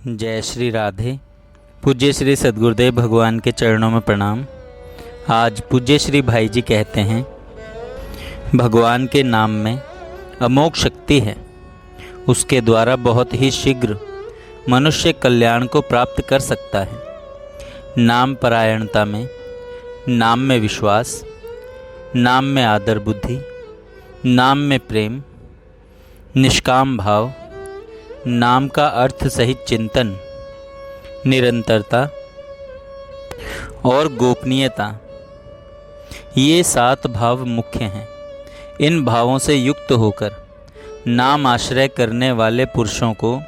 जय श्री राधे। पूज्य श्री सद्गुरुदेव भगवान के चरणों में प्रणाम। आज पूज्य श्री भाई जी कहते हैं, भगवान के नाम में अमोघ शक्ति है। उसके द्वारा बहुत ही शीघ्र मनुष्य कल्याण को प्राप्त कर सकता है। नाम परायणता में, नाम में विश्वास, नाम में आदर बुद्धि, नाम में प्रेम, निष्काम भाव, नाम का अर्थ सहित चिंतन, निरंतरता और गोपनीयता, ये 7 भाव मुख्य हैं। इन भावों से युक्त होकर नाम आश्रय करने वाले पुरुषों को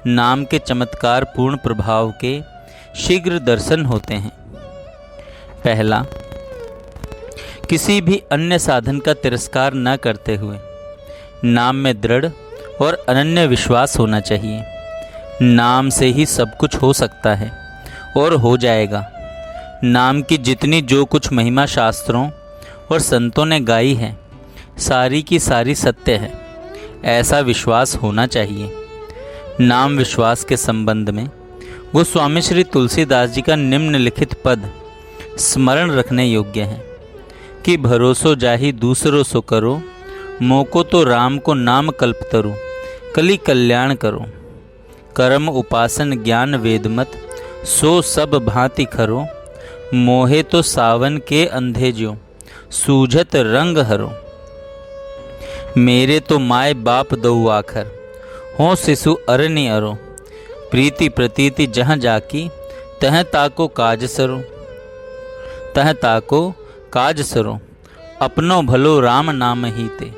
नाम के चमत्कार पूर्ण प्रभाव के शीघ्र दर्शन होते हैं। पहला, किसी भी अन्य साधन का तिरस्कार न करते हुए नाम में दृढ़ और अनन्य विश्वास होना चाहिए। नाम से ही सब कुछ हो सकता है और हो जाएगा। नाम की जितनी जो कुछ महिमा शास्त्रों और संतों ने गाई है, सारी की सारी सत्य है, ऐसा विश्वास होना चाहिए। नाम विश्वास के संबंध में गोस्वामी श्री तुलसीदास जी का निम्नलिखित पद स्मरण रखने योग्य है कि भरोसो जाहि दूसरों सो करो, मोको तो राम को नाम कल्प तरु, कली कल्याण करो। कर्म उपासन ज्ञान वेदमत, सो सब भांति खरो, मोहे तो सावन के अंधे ज्यों, सूझत रंग हरो। मेरे तो माय बाप दऊ आखर, हो शिशु अरनि अरो, प्रीति प्रतीति जहाँ जाकी, तह ताको काज सरो, तह ताको काज सरो। अपनो भलो राम नाम ही ते,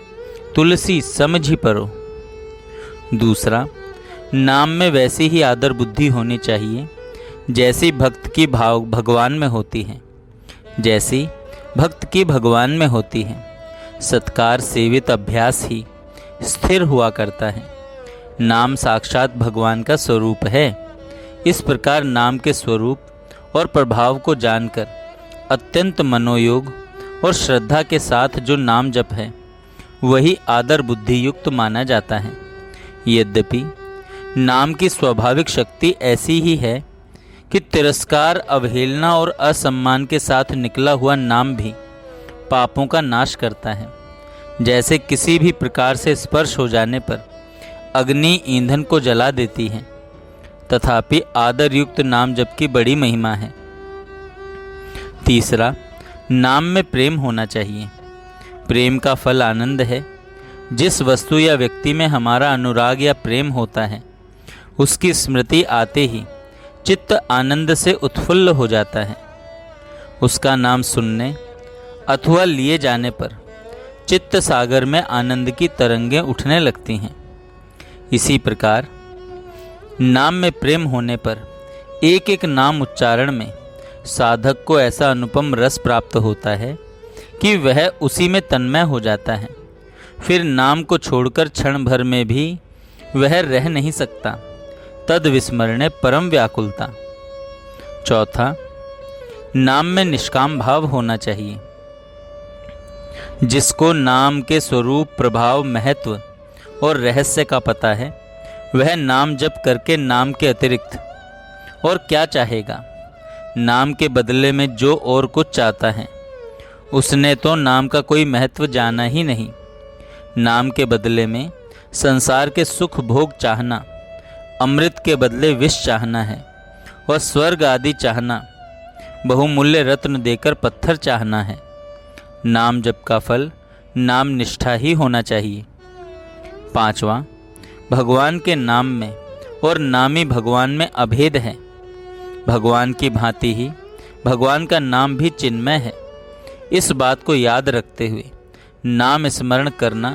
तुलसी समझी परो। दूसरा, नाम में वैसी ही आदर बुद्धि होनी चाहिए जैसी भक्त की भाव भगवान में होती है, जैसी भक्त की भगवान में होती है। सत्कार सेवित अभ्यास ही स्थिर हुआ करता है। नाम साक्षात भगवान का स्वरूप है। इस प्रकार नाम के स्वरूप और प्रभाव को जानकर अत्यंत मनोयोग और श्रद्धा के साथ जो नाम जप है, वही आदर बुद्धि युक्त माना जाता है। यद्यपि नाम की स्वाभाविक शक्ति ऐसी ही है कि तिरस्कार, अवहेलना और असम्मान के साथ निकला हुआ नाम भी पापों का नाश करता है। जैसे किसी भी प्रकार से स्पर्श हो जाने पर अग्नि ईंधन को जला देती है, तथापि आदर युक्त नाम जप की बड़ी महिमा है। तीसरा, नाम में प्रेम होना चाहिए। प्रेम का फल आनंद है। जिस वस्तु या व्यक्ति में हमारा अनुराग या प्रेम होता है, उसकी स्मृति आते ही चित्त आनंद से उत्फुल्ल हो जाता है। उसका नाम सुनने अथवा लिए जाने पर चित्त सागर में आनंद की तरंगें उठने लगती हैं। इसी प्रकार नाम में प्रेम होने पर एक एक नाम उच्चारण में साधक को ऐसा अनुपम रस प्राप्त होता है कि वह उसी में तन्मय हो जाता है। फिर नाम को छोड़कर क्षण भर में भी वह रह नहीं सकता। तद विस्मरणे परम व्याकुलता। चौथा, नाम में निष्काम भाव होना चाहिए। जिसको नाम के स्वरूप, प्रभाव, महत्व और रहस्य का पता है, वह नाम जप करके नाम के अतिरिक्त और क्या चाहेगा। नाम के बदले में जो और कुछ चाहता है, उसने तो नाम का कोई महत्व जाना ही नहीं। नाम के बदले में संसार के सुख भोग चाहना, अमृत के बदले विष चाहना है, और स्वर्ग आदि चाहना, बहुमूल्य रत्न देकर पत्थर चाहना है। नाम जप का फल नाम निष्ठा ही होना चाहिए। पांचवा, भगवान के नाम में और नामी भगवान में अभेद है। भगवान की भांति ही भगवान का नाम भी चिन्मय है। इस बात को याद रखते हुए नाम स्मरण करना,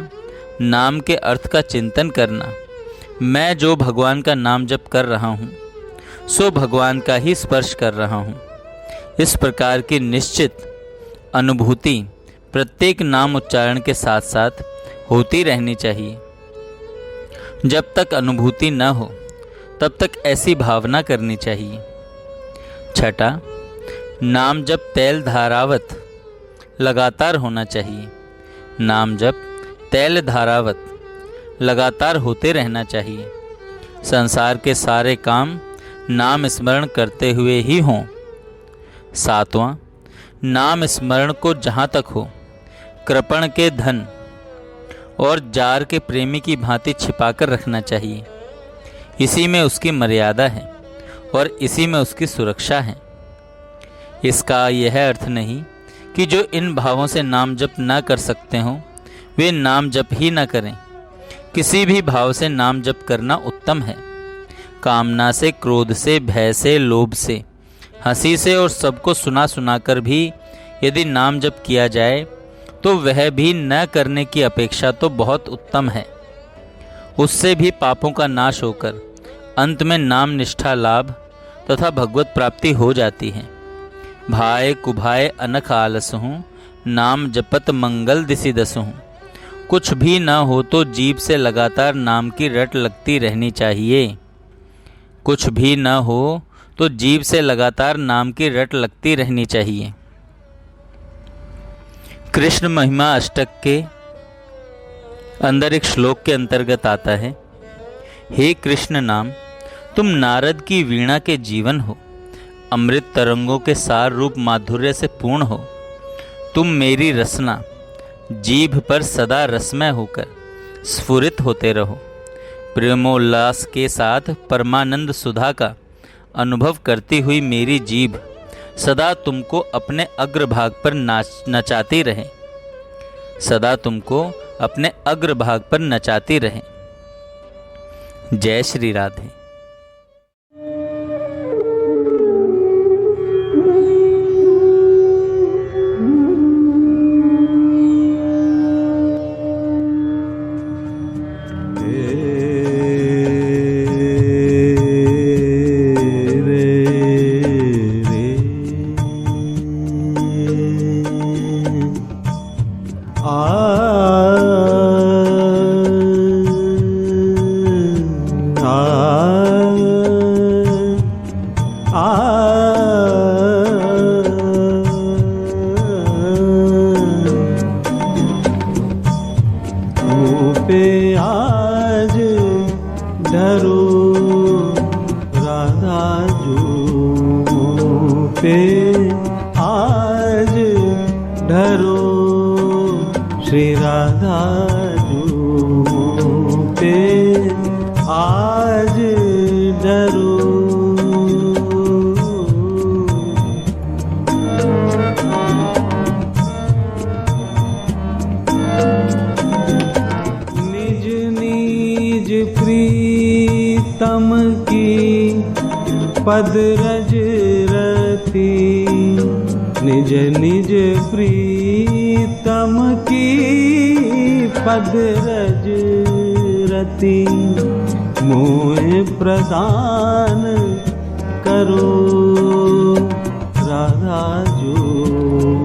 नाम के अर्थ का चिंतन करना, मैं जो भगवान का नाम जप कर रहा हूँ, सो भगवान का ही स्पर्श कर रहा हूँ, इस प्रकार की निश्चित अनुभूति प्रत्येक नाम उच्चारण के साथ साथ होती रहनी चाहिए। जब तक अनुभूति न हो तब तक ऐसी भावना करनी चाहिए। छठा, नाम जप तैल धारावत लगातार होना चाहिए। नाम जप तैल धारावत लगातार होते रहना चाहिए। संसार के सारे काम नाम स्मरण करते हुए ही हों। 7वां, नाम स्मरण को जहाँ तक हो कृपण के धन और जार के प्रेमी की भांति छिपाकर रखना चाहिए। इसी में उसकी मर्यादा है और इसी में उसकी सुरक्षा है। इसका यह अर्थ नहीं कि जो इन भावों से नाम जप न कर सकते हों वे नाम जप ही न करें। किसी भी भाव से नाम जप करना उत्तम है। कामना से, क्रोध से, भय से, लोभ से, हंसी से और सबको सुना सुना कर भी यदि नाम जप किया जाए तो वह भी न करने की अपेक्षा तो बहुत उत्तम है। उससे भी पापों का नाश होकर अंत में नाम निष्ठा लाभ तथा भगवत प्राप्ति हो जाती है। भाय कुभाय अनख आलसहूँ, नाम जपत मंगल दिसि दसहूँ। कुछ भी न हो तो जीभ से लगातार नाम की रट लगती रहनी चाहिए। कुछ भी न हो तो जीभ से लगातार नाम की रट लगती रहनी चाहिए। कृष्ण महिमा अष्टक के अंदर एक श्लोक के अंतर्गत आता है, हे कृष्ण नाम तुम नारद की वीणा के जीवन हो, अमृत तरंगों के सार रूप माधुर्य से पूर्ण हो। तुम मेरी रसना, जीभ पर सदा रसमय होकर स्फुरित होते रहो। प्रेमोल्लास के साथ परमानंद सुधा का अनुभव करती हुई मेरी जीभ सदा तुमको अपने अग्रभाग पर नचाती रहे, सदा तुमको अपने अग्रभाग पर नचाती रहे। जय श्री राधे। श्री राधा जू पे आज डरो। निज निज प्रीतम की पद रज रति, निज निज प्रीतम की पद रज रति, मोहे प्रदान करो राधा जो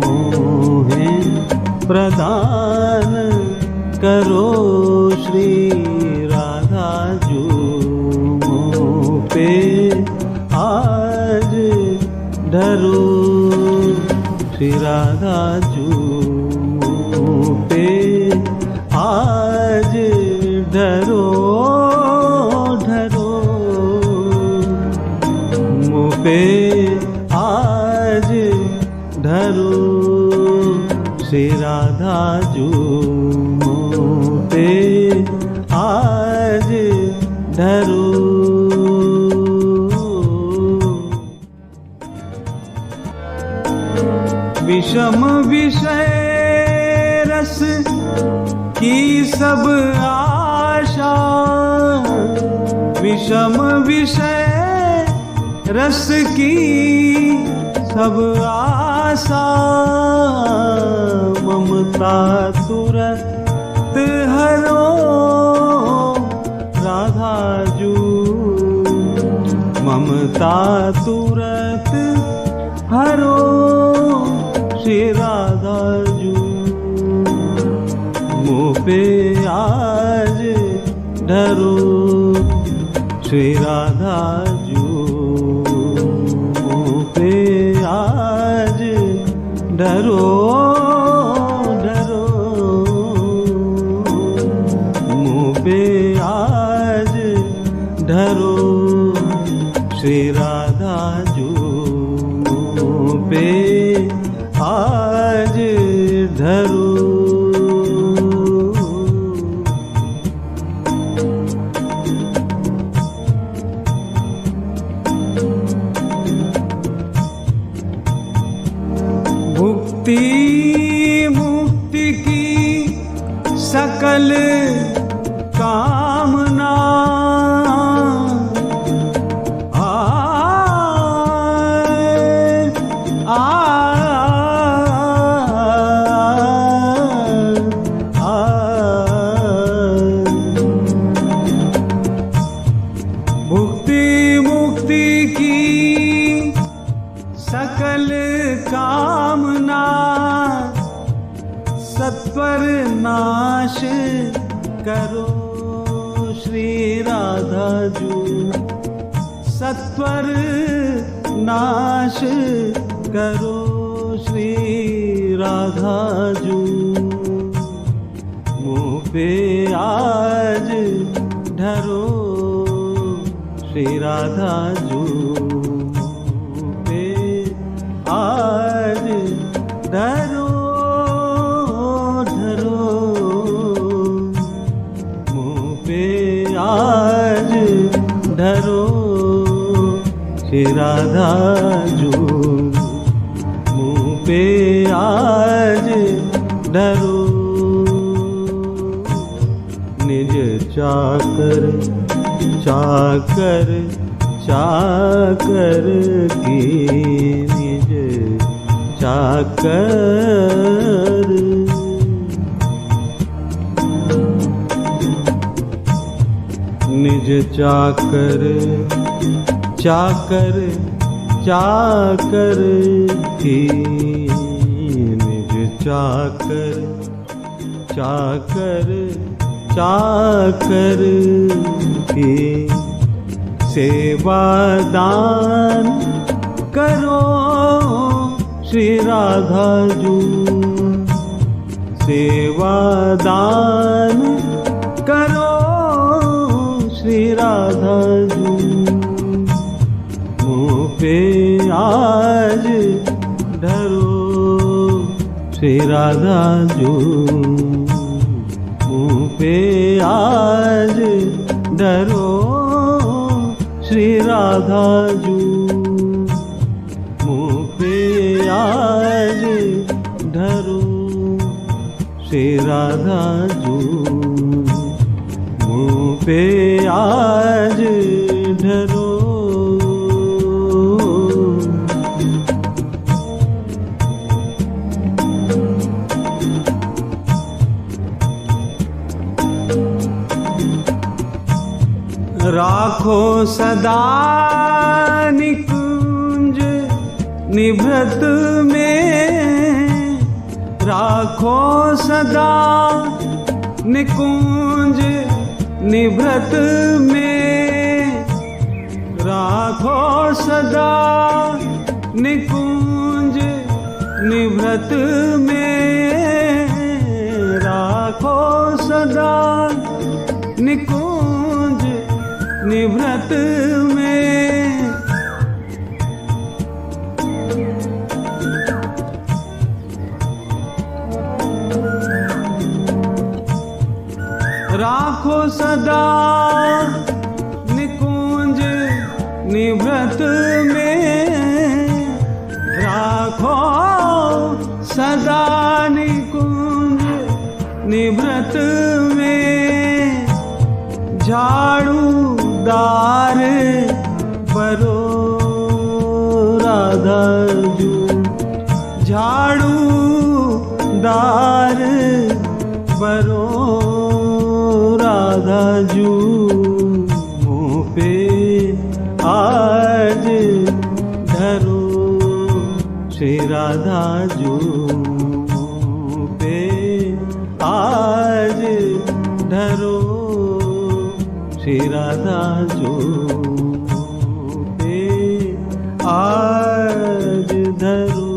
मोहे प्रदान करो। श्री राधा जो मोह पे आज डरो। श्री राधा जो मोह पे आज डरो डरो, मोह पे आज डरो। श्री राधा जो मोह पे आज डरो। विषम विषय रस की सब आशा, विषम विषय रस की सब आशा, ममता तुरत हरो राधा जू, ममता तुरत हरो श्री राधा जू। मोह पे आज डरो श्री राधा जू, मोह पे आज डरो डरो, मोह पे आज डरो। श्री राधा जू पे आज धरो। भुक्ति मुक्ति की सकल कामना भुक्ति मुक्ति की सकल कामना सत्वर नाश करो श्री राधा जू। सत्वर नाश करो श्री राधा जू। मुँह पे आज धरो श्री राधा जू। मुँह पे आज धरो धरो। मुँह पे आज धरो श्री राधा जू। मुँह पे आज धरो। निज चाकर चाकर चाकर की निज चाकर। निज चाकर चाकर चाकर की निज चाकर चाकर चाकर की सेवा दान करो श्री राधा जू। सेवा दान करो श्री राधा जू। मुँह पे आज धरो श्री राधा जू। मुँह पे आज धरो श्री राधा जू। मुँह पे आज धरो श्री राधा जू। मुँह पे आज धरो। राखो सदा निकुंज निभृत में। राखो सदा निकुंज निभृत में। राखो सदा निकुंज निभृत में। राखो सदा निकुंज निभृत में। राखो सदा निकुंज निभृत में। राखो सदा निकुंज निभृत में। झाड़ूदार बरो राधा जू। झाड़ूदार बरो राधा जू। मुँह पे आज धरो श्री राधा जू। मुँह पे आज धरो श्री राधा जू। पे आज धरो।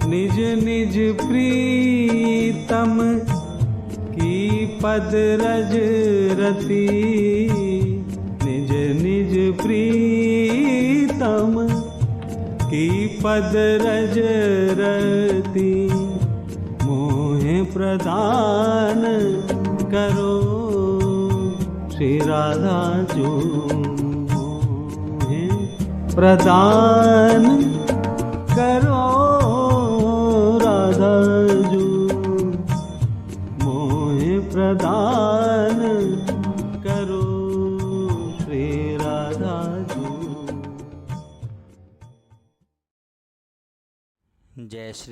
निज निज प्रीतम की पद रज रति निज निज प्रीतम की पद रज रति मोहे प्रदान करो श्री राधा जो मोहे प्रदान करो राधा जो मोहे प्रदान करो श्री राधा जो। जय श्री